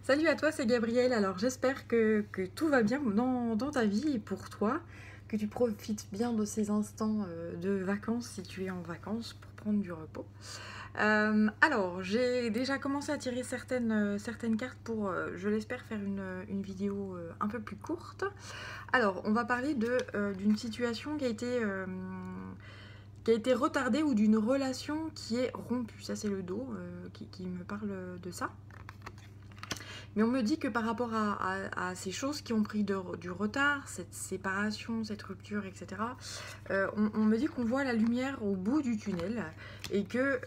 Salut à toi, c'est Gabrielle. Alors j'espère que tout va bien dans ta vie et pour toi, que tu profites bien de ces instants de vacances si tu es en vacances pour prendre du repos. Alors j'ai déjà commencé à tirer certaines cartes pour, je l'espère, faire une vidéo un peu plus courte. Alors on va parler d'une situation qui a été retardée ou d'une relation qui est rompue. Ça c'est le dos qui me parle de ça. Mais on me dit que par rapport à ces choses qui ont pris du retard, cette séparation, cette rupture, etc., on me dit qu'on voit la lumière au bout du tunnel et qu'il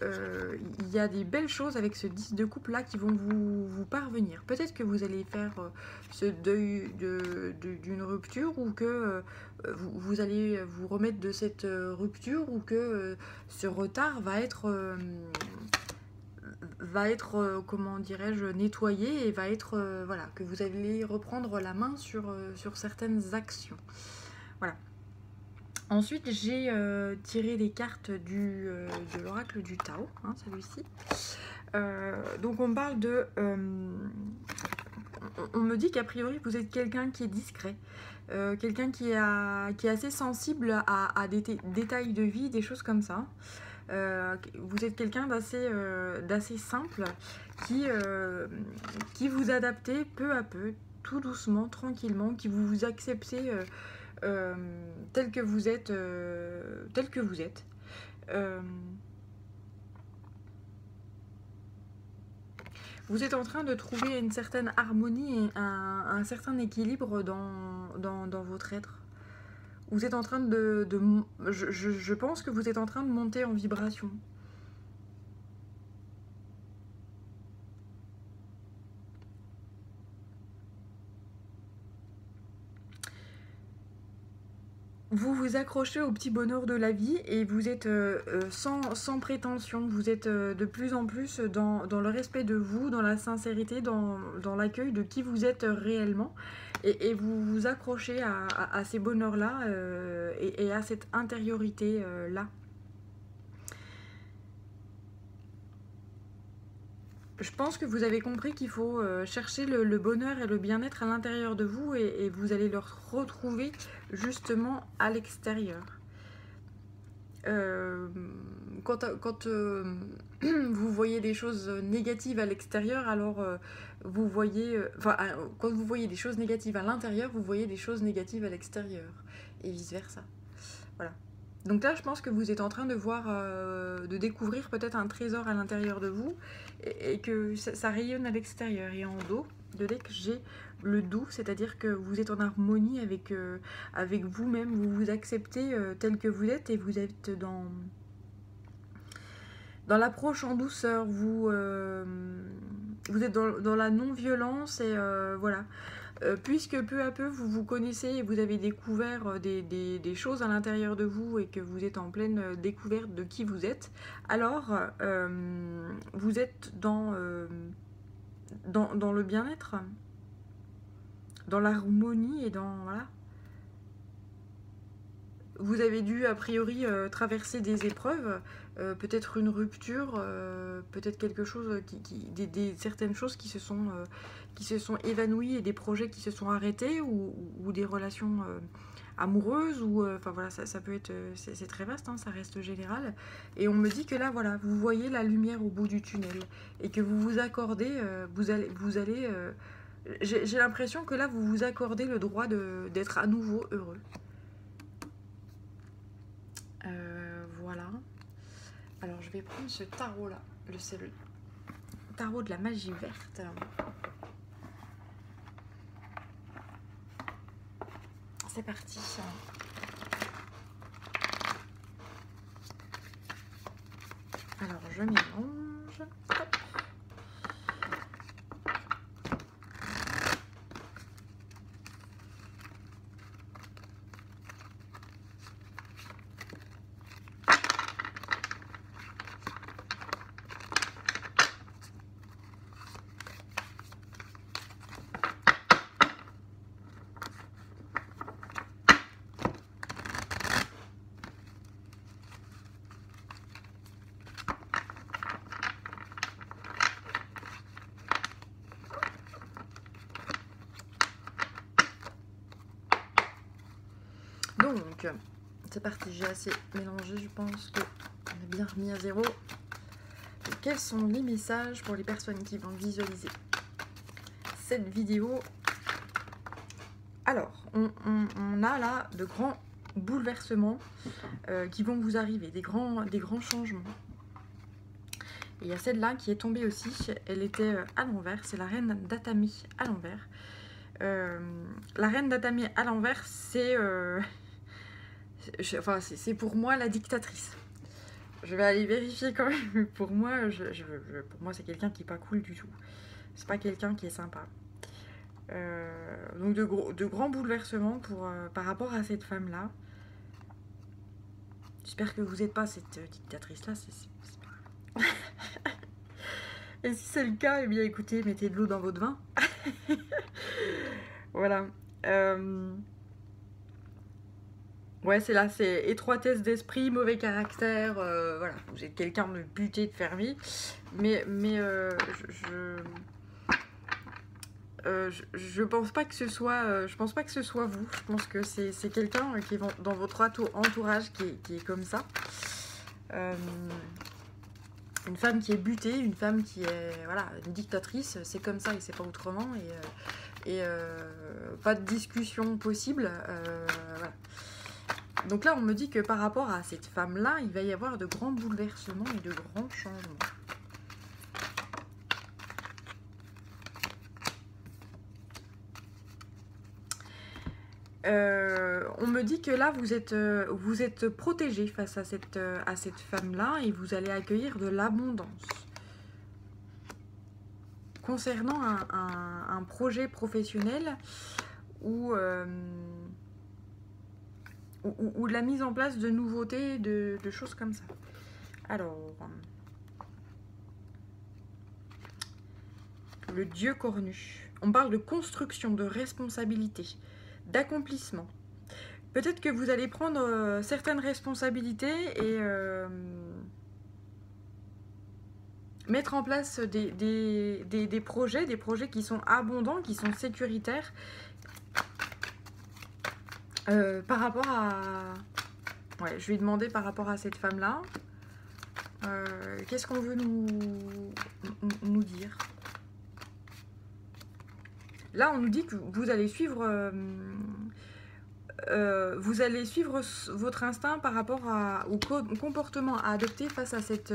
y a des belles choses avec ce 10 de coupe là qui vont vous parvenir. Peut-être que vous allez faire ce deuil d'une rupture ou que vous allez vous remettre de cette rupture ou que ce retard va être comment dirais-je, nettoyé et va être, voilà, que vous allez reprendre la main sur certaines actions. Voilà. Ensuite, j'ai tiré les cartes de l'oracle du Tao, hein, celui-ci. Donc on parle de... on me dit qu'a priori vous êtes quelqu'un qui est discret, quelqu'un qui est assez sensible à des détails de vie, des choses comme ça. Vous êtes quelqu'un d'assez simple qui vous adaptez peu à peu, tout doucement, tranquillement, qui vous acceptez tel que vous êtes, tel que vous êtes. Vous êtes en train de trouver une certaine harmonie et un certain équilibre dans votre être. Vous êtes en train je pense que vous êtes en train de monter en vibration. Vous vous accrochez au petit bonheur de la vie et vous êtes sans prétention. Vous êtes de plus en plus dans le respect de vous, dans la sincérité, dans l'accueil de qui vous êtes réellement. Et vous vous accrochez à ces bonheurs-là et à cette intériorité-là. Je pense que vous avez compris qu'il faut chercher le bonheur et le bien-être à l'intérieur de vous et vous allez le retrouver justement à l'extérieur. Quand vous voyez des choses négatives à l'extérieur, alors vous voyez... quand vous voyez des choses négatives à l'intérieur, vous voyez des choses négatives à l'extérieur. Et vice-versa. Voilà. Donc là, je pense que vous êtes en train de voir, de découvrir peut-être un trésor à l'intérieur de vous et que ça rayonne à l'extérieur. Et en dos de deck, j'ai le doux, c'est-à-dire que vous êtes en harmonie avec vous-même, vous vous acceptez tel que vous êtes et vous êtes dans l'approche en douceur, vous êtes dans la non-violence et voilà. Puisque peu à peu vous vous connaissez et vous avez découvert des choses à l'intérieur de vous et que vous êtes en pleine découverte de qui vous êtes, alors vous êtes dans le bien-être, dans l'harmonie et dans... Voilà. Vous avez dû a priori traverser des épreuves, peut-être une rupture, peut-être quelque chose, certaines choses qui se sont évanouies et des projets qui se sont arrêtés ou des relations amoureuses ou enfin voilà, ça peut être, c'est très vaste, hein, ça reste général. Et on me dit que là voilà, vous voyez la lumière au bout du tunnel et que vous vous accordez, vous allez j'ai l'impression que là vous vous accordez le droit d'être à nouveau heureux. Voilà. Alors je vais prendre ce tarot là, c'est le tarot de la magie verte. C'est parti. Alors je mélange. Hop. Donc, c'est parti, j'ai assez mélangé, je pense qu'on est bien remis à zéro. Et quels sont les messages pour les personnes qui vont visualiser cette vidéo? Alors, on a là de grands bouleversements qui vont vous arriver, des grands changements. Et il y a celle-là qui est tombée aussi, elle était à l'envers, c'est la reine d'Atami à l'envers. La reine d'Atami à l'envers, c'est pour moi la dictatrice. Je vais aller vérifier quand même, mais pour moi, pour moi c'est quelqu'un qui n'est pas cool du tout. C'est pas quelqu'un qui est sympa. Donc de grands bouleversements par rapport à cette femme-là. J'espère que vous n'êtes pas cette dictatrice-là, c'est pas... Et si c'est le cas, eh bien écoutez, mettez de l'eau dans votre vin. Voilà. Ouais, c'est là, c'est étroitesse d'esprit, mauvais caractère, voilà. Vous êtes quelqu'un de buté, de fermé. Mais je pense pas que ce soit vous. Je pense que c'est quelqu'un qui est dans votre entourage qui est comme ça. Une femme qui est butée, une femme qui est voilà, une dictatrice, c'est comme ça et c'est pas autrement. Et pas de discussion possible. Voilà. Donc là, on me dit que par rapport à cette femme-là, il va y avoir de grands bouleversements et de grands changements. On me dit que là, vous êtes protégé face à cette femme-là et vous allez accueillir de l'abondance. Concernant un projet professionnel ou la mise en place de nouveautés, de choses comme ça. Alors, le dieu cornu. On parle de construction, de responsabilité, d'accomplissement. Peut-être que vous allez prendre certaines responsabilités et mettre en place des projets qui sont abondants, qui sont sécuritaires par rapport à... Ouais, je vais demander par rapport à cette femme-là. Qu'est-ce qu'on veut nous dire? Là, on nous dit que vous allez suivre votre instinct par rapport au comportement à adopter face à cette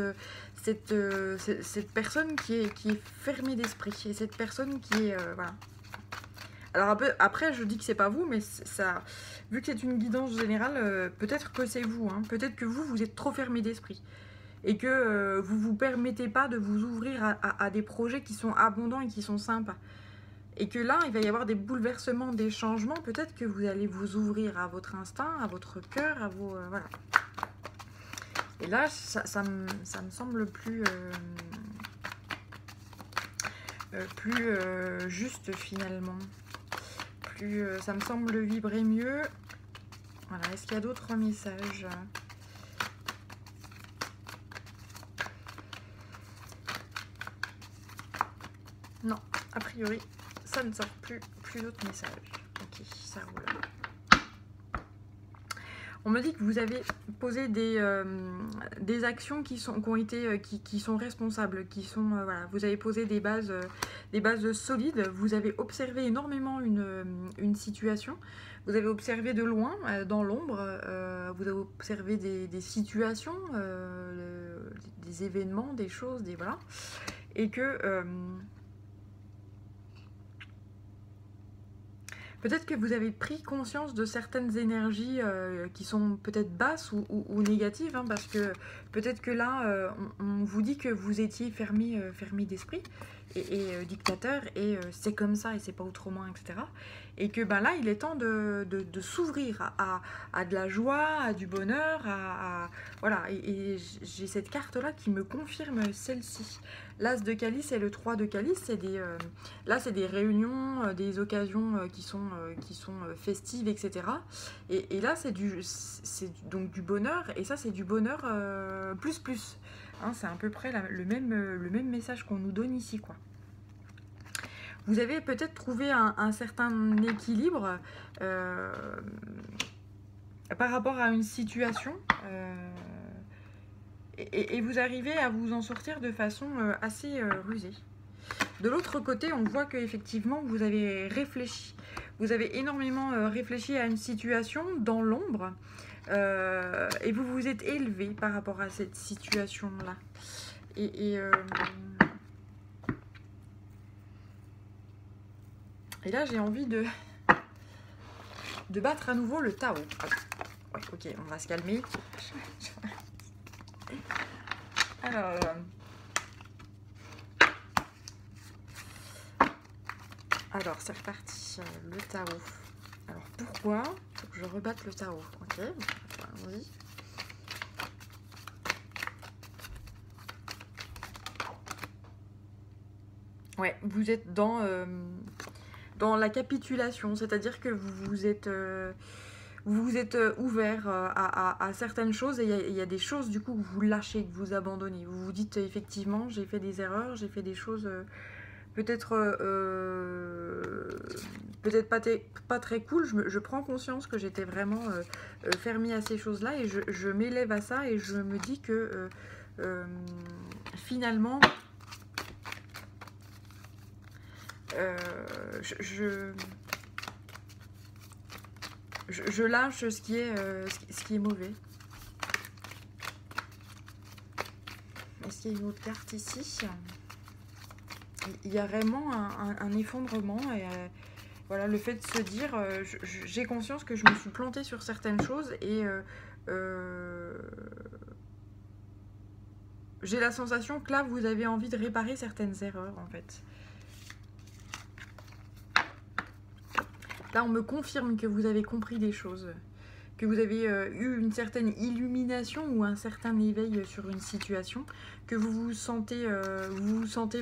personne qui est fermée d'esprit. Et cette personne qui est... voilà. Alors après, je dis que c'est pas vous, mais ça, vu que c'est une guidance générale, peut-être que c'est vous. Hein. Peut-être que vous êtes trop fermé d'esprit. Et que vous ne vous permettez pas de vous ouvrir à des projets qui sont abondants et qui sont sympas. Et que là, il va y avoir des bouleversements, des changements. Peut-être que vous allez vous ouvrir à votre instinct, à votre cœur, à vos... voilà. Et là, ça me semble plus juste finalement. Ça me semble vibrer mieux. Voilà. Est-ce qu'il y a d'autres messages ? Non, a priori, ça ne sort plus d'autres messages. Ok, ça roule. On me dit que vous avez posé des actions qui sont responsables, voilà, vous avez posé des bases solides, vous avez observé énormément une situation, vous avez observé de loin, dans l'ombre, vous avez observé des situations, des événements, des choses, voilà, et que... peut-être que vous avez pris conscience de certaines énergies qui sont peut-être basses ou négatives, hein, parce que peut-être que là, on vous dit que vous étiez fermé d'esprit et dictateur, et c'est comme ça et c'est pas autrement, etc. Et que ben là, il est temps de s'ouvrir à de la joie, à du bonheur, voilà. Et j'ai cette carte-là qui me confirme celle-ci. L'As de Calice et le 3 de Calice, c'est là, c'est des réunions, des occasions qui sont festives, etc. Et là, c'est donc du bonheur, et ça, c'est du bonheur plus. Hein, c'est à peu près le même message qu'on nous donne ici, quoi. Vous avez peut-être trouvé un certain équilibre par rapport à une situation et vous arrivez à vous en sortir de façon assez rusée. De l'autre côté, on voit qu'effectivement, vous avez réfléchi. Vous avez énormément réfléchi à une situation dans l'ombre et vous vous êtes élevé par rapport à cette situation-là. Et là, j'ai envie de battre à nouveau le Tao. Ouais, ok, on va se calmer. Alors c'est reparti. Le Tao. Alors pourquoi faut que je rebatte le Tao? Ok, allons-y. Ouais, vous êtes dans la capitulation, c'est-à-dire que vous vous êtes ouvert à certaines choses et il y a des choses du coup que vous lâchez, que vous abandonnez. Vous vous dites effectivement j'ai fait des erreurs, j'ai fait des choses peut-être pas très cool. Je prends conscience que j'étais vraiment fermée à ces choses-là et je m'élève à ça et je me dis que finalement je lâche ce qui est mauvais. Est-ce qu'il y a une autre carte ici? Il y a vraiment un effondrement et voilà, le fait de se dire j'ai conscience que je me suis plantée sur certaines choses et j'ai la sensation que là vous avez envie de réparer certaines erreurs en fait. Là, on me confirme que vous avez compris des choses, que vous avez eu une certaine illumination ou un certain éveil sur une situation, que vous vous sentez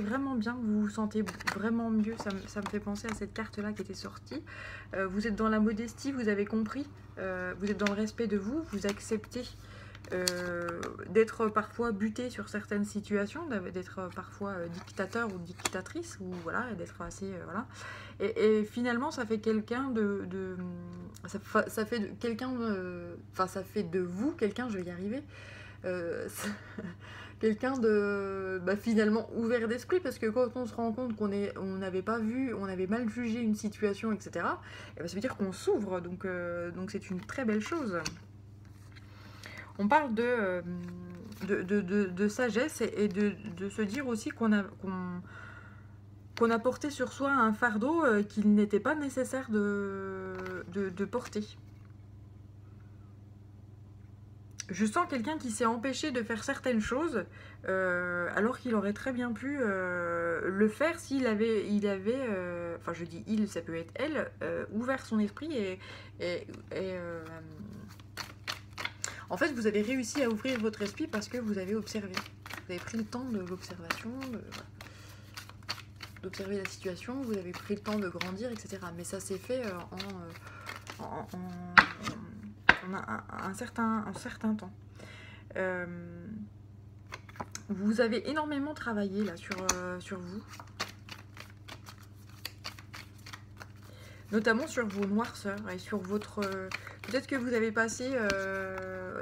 vraiment bien, vous vous sentez vraiment mieux. Ça me fait penser à cette carte-là qui était sortie. Vous êtes dans la modestie, vous avez compris, vous êtes dans le respect de vous, vous acceptez d'être parfois buté sur certaines situations, d'être parfois dictateur ou dictatrice, ou voilà, d'être assez voilà. Et finalement, ça fait quelqu'un ça fait de quelqu'un, enfin ça fait de vous quelqu'un, je vais y arriver, quelqu'un de finalement ouvert d'esprit, parce que quand on se rend compte qu'on n'avait pas vu, on avait mal jugé une situation, etc. Et ben, ça veut dire qu'on s'ouvre, donc c'est une très belle chose. On parle de sagesse et de se dire aussi qu'on a porté sur soi un fardeau qu'il n'était pas nécessaire de porter. Je sens quelqu'un qui s'est empêché de faire certaines choses alors qu'il aurait très bien pu le faire s'il avait, enfin je dis il, ça peut être elle, ouvert son esprit et en fait, vous avez réussi à ouvrir votre esprit parce que vous avez observé. Vous avez pris le temps de l'observation, d'observer la situation, vous avez pris le temps de grandir, etc. Mais ça s'est fait en un certain temps. Vous avez énormément travaillé là sur vous. Notamment sur vos noirceurs et sur votre... peut-être que vous avez passé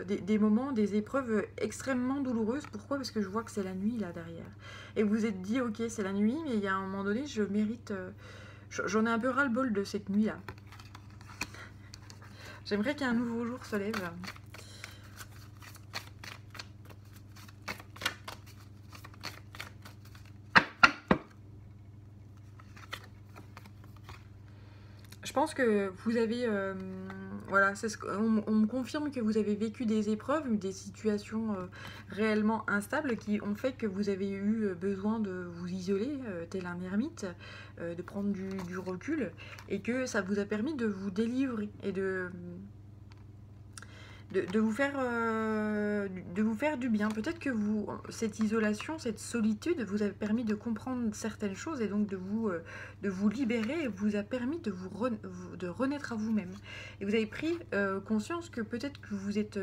des moments, des épreuves extrêmement douloureuses. Pourquoi? Parce que je vois que c'est la nuit là derrière. Et vous vous êtes dit, ok, c'est la nuit, mais il y a un moment donné, je mérite... j'en ai un peu ras-le-bol de cette nuit-là. J'aimerais qu'un nouveau jour se lève. Je pense que vous avez... voilà, on me confirme que vous avez vécu des épreuves, des situations réellement instables qui ont fait que vous avez eu besoin de vous isoler, tel un ermite, de prendre du recul, et que ça vous a permis de vous délivrer et de vous faire du bien. Peut-être que cette isolation, cette solitude vous a permis de comprendre certaines choses et donc de vous libérer et vous a permis de renaître à vous-même. Et vous avez pris conscience que peut-être que vous êtes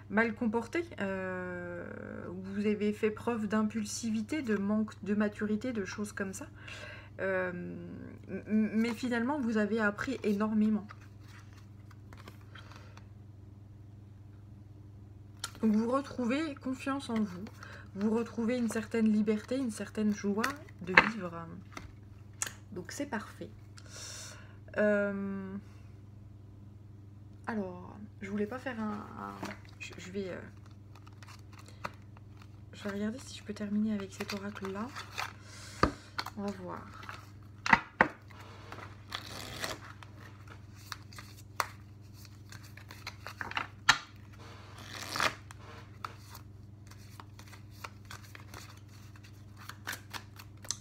mal comporté, vous avez fait preuve d'impulsivité, de manque de maturité, de choses comme ça. Mais finalement, vous avez appris énormément. Donc vous retrouvez confiance en vous, vous retrouvez une certaine liberté, une certaine joie de vivre. Donc c'est parfait. Alors, je voulais pas faire je vais regarder si je peux terminer avec cet oracle-là. On va voir.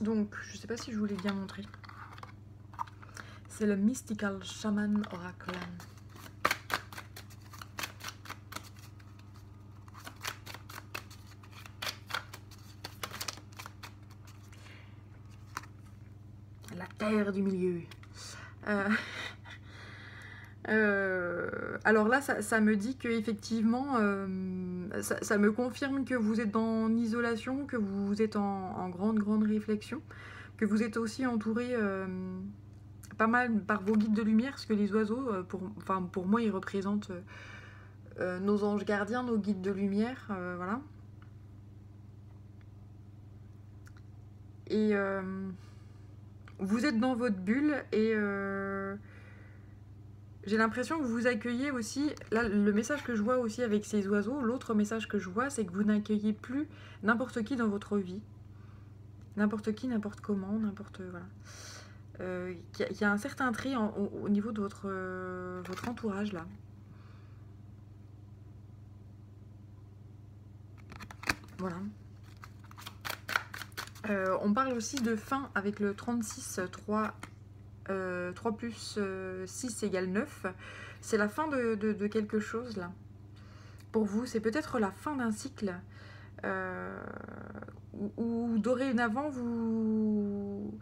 Donc, je sais pas si je vous l'ai bien montré. C'est le Mystical Shaman Oracle. La terre du milieu. Alors là, ça me dit que effectivement, ça me confirme que vous êtes en isolation, que vous êtes en grande réflexion, que vous êtes aussi entouré pas mal par vos guides de lumière, parce que les oiseaux, pour moi, ils représentent nos anges gardiens, nos guides de lumière, voilà. Et vous êtes dans votre bulle et j'ai l'impression que vous accueillez aussi, là le message que je vois aussi avec ces oiseaux, l'autre message que je vois, c'est que vous n'accueillez plus n'importe qui dans votre vie. N'importe qui, n'importe comment, n'importe... Voilà. Il y a un certain trait au niveau de votre entourage là. Voilà. On parle aussi de fin avec le 36, 3 plus 6 égale 9. C'est la fin de quelque chose là. Pour vous, c'est peut-être la fin d'un cycle où dorénavant vous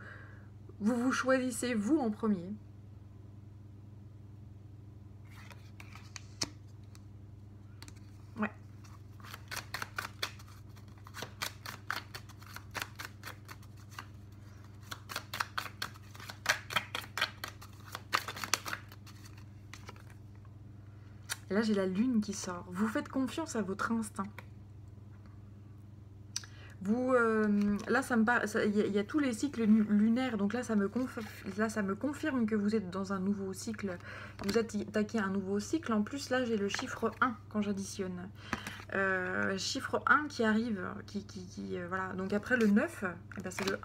choisissez vous en premier. Ouais. Et là, j'ai la lune qui sort. Vous faites confiance à votre instinct. Vous, là, ça me parle. Il y a tous les cycles lunaires, donc là ça me confirme que vous êtes dans un nouveau cycle. Vous attaquez un nouveau cycle. En plus, là, j'ai le chiffre 1 quand j'additionne. Chiffre 1 qui arrive, voilà. Donc après le 9, eh ben, c'est le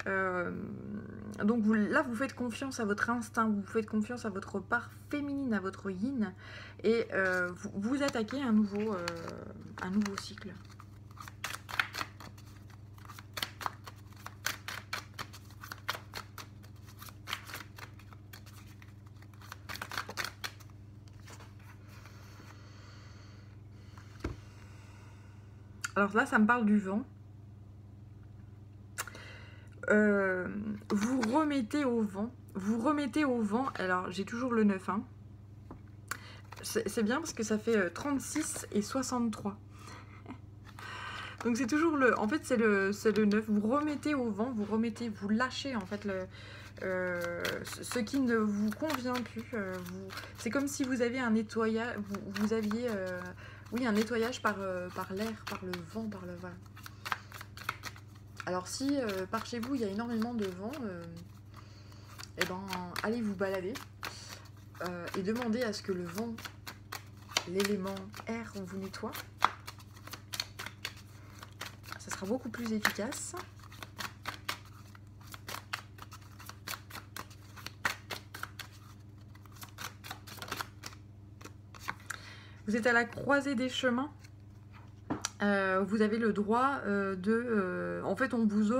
1. Donc là, vous faites confiance à votre instinct, vous faites confiance à votre part féminine, à votre yin, et vous attaquez un nouveau cycle. Alors là, ça me parle du vent. Vous remettez au vent. Vous remettez au vent. Alors, j'ai toujours le 9. Hein. C'est bien parce que ça fait 36 et 63. Donc, c'est toujours le... En fait, c'est le 9. Vous remettez au vent. Vous lâchez, en fait, ce qui ne vous convient plus. C'est comme si vous aviez un nettoyage... Vous aviez... oui, un nettoyage par l'air, par le vent, par le... Voilà. Alors si par chez vous il y a énormément de vent, eh ben, allez vous balader et demandez à ce que le vent, l'élément air, on vous nettoie. Ça sera beaucoup plus efficace. Vous êtes à la croisée des chemins. Vous avez le droit en fait, on vous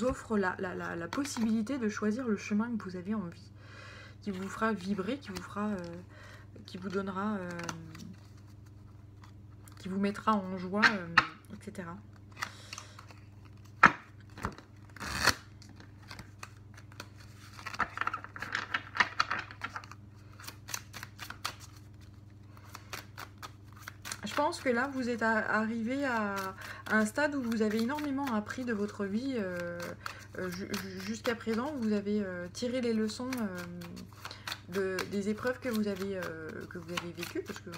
offre la possibilité de choisir le chemin que vous avez envie, qui vous fera vibrer, qui vous donnera, qui vous mettra en joie, etc. Je pense que là, vous êtes arrivé à un stade où vous avez énormément appris de votre vie. Jusqu'à présent, vous avez tiré les leçons des épreuves que vous avez vécues, parce que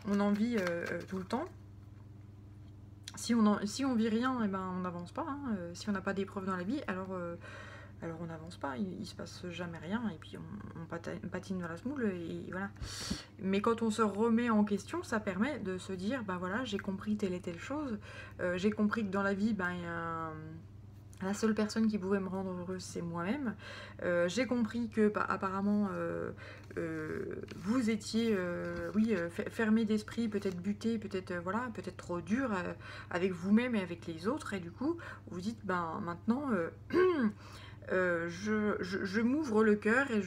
on en vit tout le temps. Si on vit rien, eh ben, on n'avance pas. Hein. Si on n'a pas d'épreuves dans la vie, alors on n'avance pas. Il se passe jamais rien. Et puis on patine dans la semoule. Et voilà. Mais quand on se remet en question, ça permet de se dire, bah voilà, j'ai compris telle et telle chose. J'ai compris que dans la vie, ben, la seule personne qui pouvait me rendre heureuse, c'est moi-même. J'ai compris que, bah, apparemment, vous étiez, fermé d'esprit, peut-être buté, peut-être voilà, peut-être trop dur avec vous-même et avec les autres. Et du coup, vous dites, ben maintenant, je m'ouvre le cœur et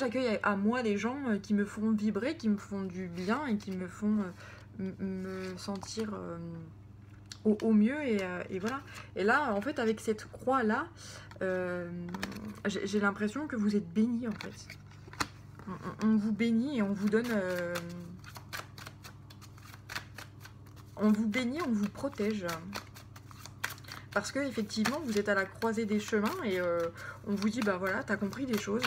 j'accueille à moi des gens qui me font vibrer, qui me font du bien et qui me font me sentir au mieux et voilà. Et là, en fait, avec cette croix-là, j'ai l'impression que vous êtes bénis, en fait. On vous bénit et on vous donne... on vous bénit, on vous protège. Parce que effectivement, vous êtes à la croisée des chemins et on vous dit, bah voilà, t'as compris des choses.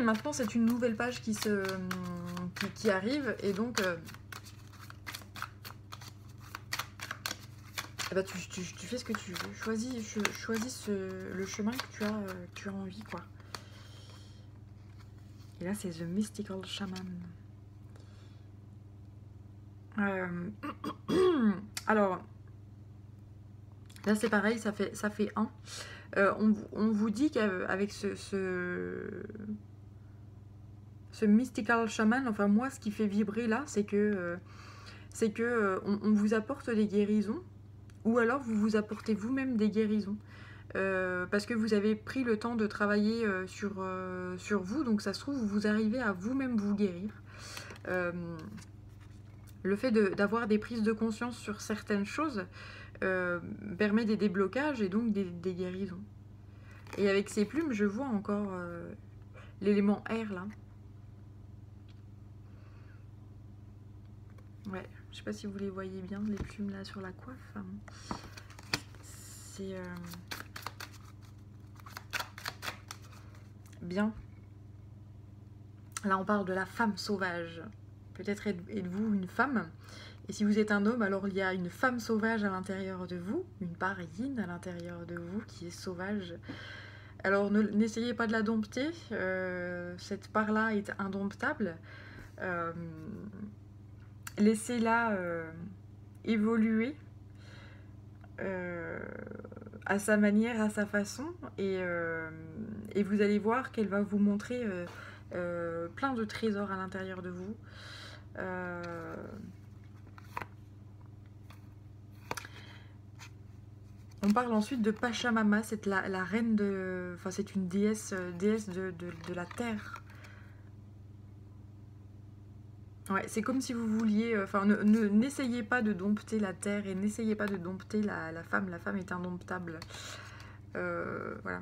Maintenant, c'est une nouvelle page qui arrive et donc... bah, tu fais ce que tu veux. Choisis le chemin que tu as envie, quoi. Et là, c'est The Mystical Shaman. Alors, là, c'est pareil, ça fait 1. On vous dit qu'avec ce Mystical Shaman, enfin moi, ce qui fait vibrer là, c'est que on vous apporte des guérisons. Ou alors vous vous apportez vous-même des guérisons. Parce que vous avez pris le temps de travailler sur vous. Donc ça se trouve, vous arrivez à vous-même vous guérir. Le fait d'avoir des prises de conscience sur certaines choses permet des déblocages et donc des guérisons. Et avec ces plumes, je vois encore l'élément air là. Ouais. Je sais pas si vous les voyez bien, les plumes là sur la coiffe. C'est bien. Là, on parle de la femme sauvage. Peut-être êtes-vous une femme. Et si vous êtes un homme, alors il y a une femme sauvage à l'intérieur de vous, une part yin à l'intérieur de vous qui est sauvage. Alors n'essayez pas de la dompter. Cette part-là est indomptable. Laissez-la évoluer à sa manière, à sa façon, et vous allez voir qu'elle va vous montrer plein de trésors à l'intérieur de vous. On parle ensuite de Pachamama, c'est la reine de... Enfin, c'est une déesse de la terre. Ouais, c'est comme si vous vouliez... Enfin, n'essayez pas de dompter la terre et n'essayez pas de dompter la femme. La femme est indomptable. Voilà.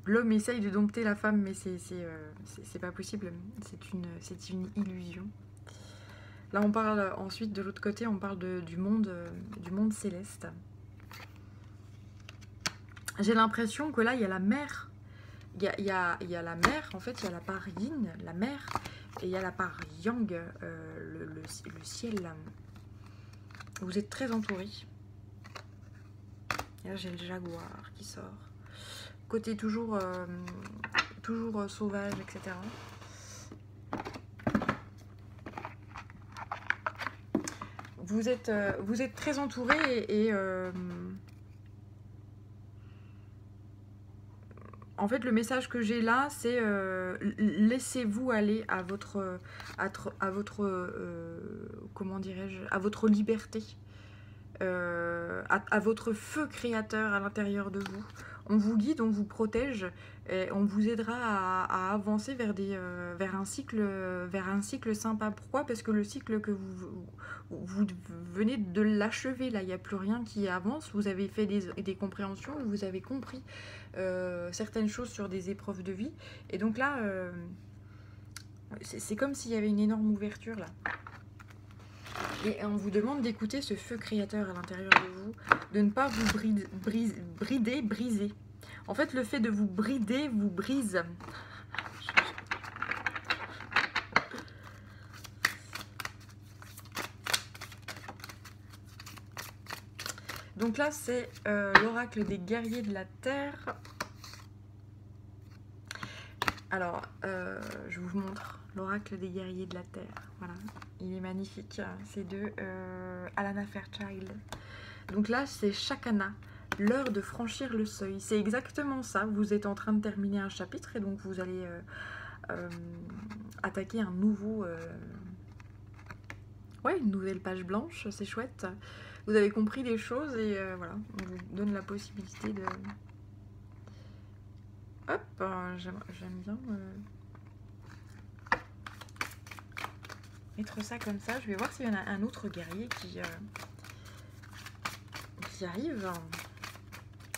L'homme essaye de dompter la femme, mais c'est pas possible. C'est une illusion. Là, on parle ensuite, de l'autre côté, on parle du monde céleste. J'ai l'impression que là, il y a la mer. Il y a la mer, en fait, il y a la part yin, la mer. Et il y a la part yang, le ciel. Vous êtes très entourés. Et là, j'ai le jaguar qui sort. Côté toujours sauvage, etc. Vous êtes très entourés et en fait, le message que j'ai là, c'est laissez-vous aller à votre comment dirais-je, à votre liberté, à votre feu créateur à l'intérieur de vous. On vous guide, on vous protège, et on vous aidera à avancer vers un cycle sympa. Pourquoi? Parce que le cycle que vous venez de l'achever, là, il n'y a plus rien qui avance. Vous avez fait des compréhensions, vous avez compris certaines choses sur des épreuves de vie. Et donc là, c'est comme s'il y avait une énorme ouverture, là. Et on vous demande d'écouter ce feu créateur à l'intérieur de vous, de ne pas vous briser. En fait, le fait de vous brider vous brise. Donc là, c'est l'oracle des guerriers de la terre. Alors, je vous montre l'oracle des guerriers de la terre. Voilà, il est magnifique. C'est de Alana Fairchild. Donc là, c'est Shakana, l'heure de franchir le seuil. C'est exactement ça. Vous êtes en train de terminer un chapitre et donc vous allez attaquer un nouveau... Ouais, une nouvelle page blanche. C'est chouette. Vous avez compris les choses et voilà, on vous donne la possibilité de... Hop, j'aime bien mettre ça comme ça. Je vais voir s'il y en a un autre guerrier qui arrive.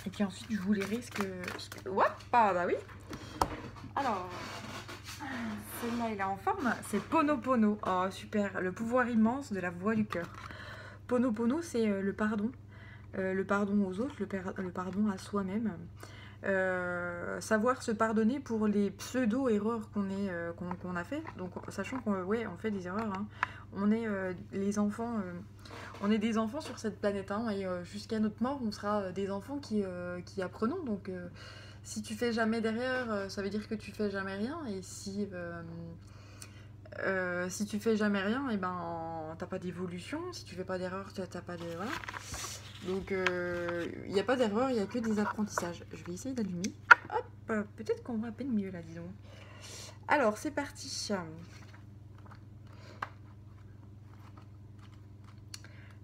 Et puis ensuite, je vous lirai ce que... Hop, ah bah oui. Alors, celle-là, elle est en forme. C'est Ponopono. Oh, super. Le pouvoir immense de la voix du cœur. Ponopono, c'est le pardon. Le pardon aux autres, le pardon à soi-même. Savoir se pardonner pour les pseudo-erreurs qu'on a fait. Donc, sachant qu'on ouais, on fait des erreurs. Hein. On est les enfants... on est des enfants sur cette planète. Hein, et jusqu'à notre mort, on sera des enfants qui apprenons. Donc... si tu fais jamais derrière, ça veut dire que tu fais jamais rien. Et si tu fais jamais rien, et ben t'as pas d'évolution. Si tu fais pas d'erreur, t'as pas de... Voilà. Donc il n'y a pas d'erreur, il n'y a que des apprentissages. Je vais essayer d'allumer. Hop, peut-être qu'on voit à peine mieux là, disons. Alors, c'est parti.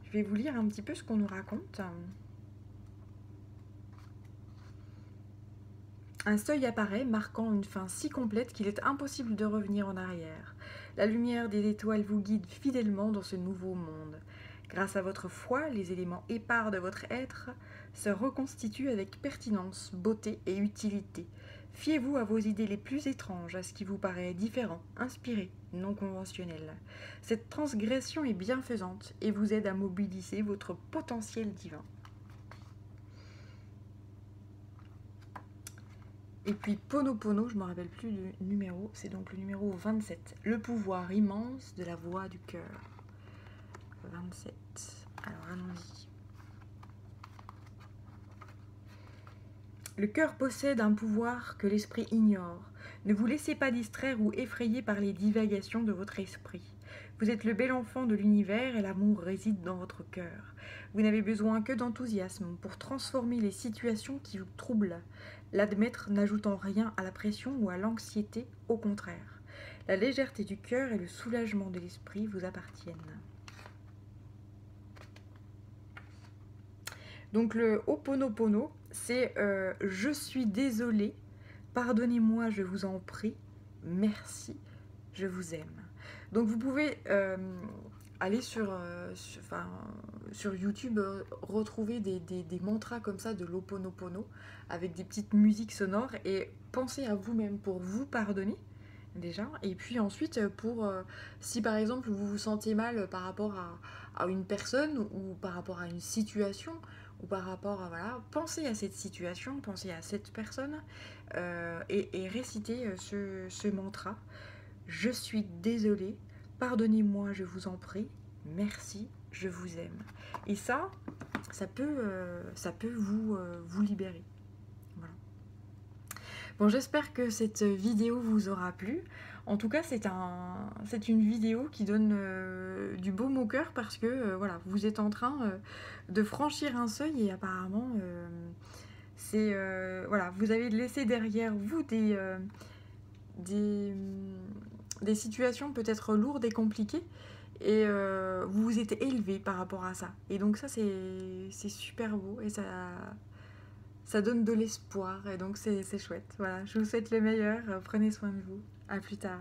Je vais vous lire un petit peu ce qu'on nous raconte. Un seuil apparaît, marquant une fin si complète qu'il est impossible de revenir en arrière. La lumière des étoiles vous guide fidèlement dans ce nouveau monde. Grâce à votre foi, les éléments épars de votre être se reconstituent avec pertinence, beauté et utilité. Fiez-vous à vos idées les plus étranges, à ce qui vous paraît différent, inspiré, non conventionnel. Cette transgression est bienfaisante et vous aide à mobiliser votre potentiel divin. Et puis Ponopono, je ne me rappelle plus du numéro, c'est donc le numéro 27. Le pouvoir immense de la voix du cœur. 27. Alors allons-y. Le cœur possède un pouvoir que l'esprit ignore. Ne vous laissez pas distraire ou effrayer par les divagations de votre esprit. Vous êtes le bel enfant de l'univers et l'amour réside dans votre cœur. Vous n'avez besoin que d'enthousiasme pour transformer les situations qui vous troublent. L'admettre n'ajoutant rien à la pression ou à l'anxiété, au contraire. La légèreté du cœur et le soulagement de l'esprit vous appartiennent. Donc le Ho'oponopono, c'est je suis désolé, pardonnez-moi, je vous en prie, merci, je vous aime. Donc vous pouvez aller sur YouTube, retrouver des mantras comme ça de l'Ho'oponopono avec des petites musiques sonores et pensez à vous-même pour vous pardonner déjà. Et puis ensuite, pour si par exemple vous vous sentez mal par rapport à une personne ou par rapport à une situation ou par rapport à... Voilà, pensez à cette situation, pensez à cette personne et récitez ce mantra. Je suis désolée, pardonnez-moi, je vous en prie, merci, je vous aime. Et ça peut vous libérer. Voilà. Bon, j'espère que cette vidéo vous aura plu. En tout cas, c'est une vidéo qui donne du baume au cœur parce que voilà, vous êtes en train de franchir un seuil et apparemment, voilà, vous avez laissé derrière vous des situations peut-être lourdes et compliquées et vous vous êtes élevé par rapport à ça. Et donc ça, c'est super beau et ça donne de l'espoir et donc c'est chouette. Voilà, je vous souhaite le meilleur, prenez soin de vous, à plus tard.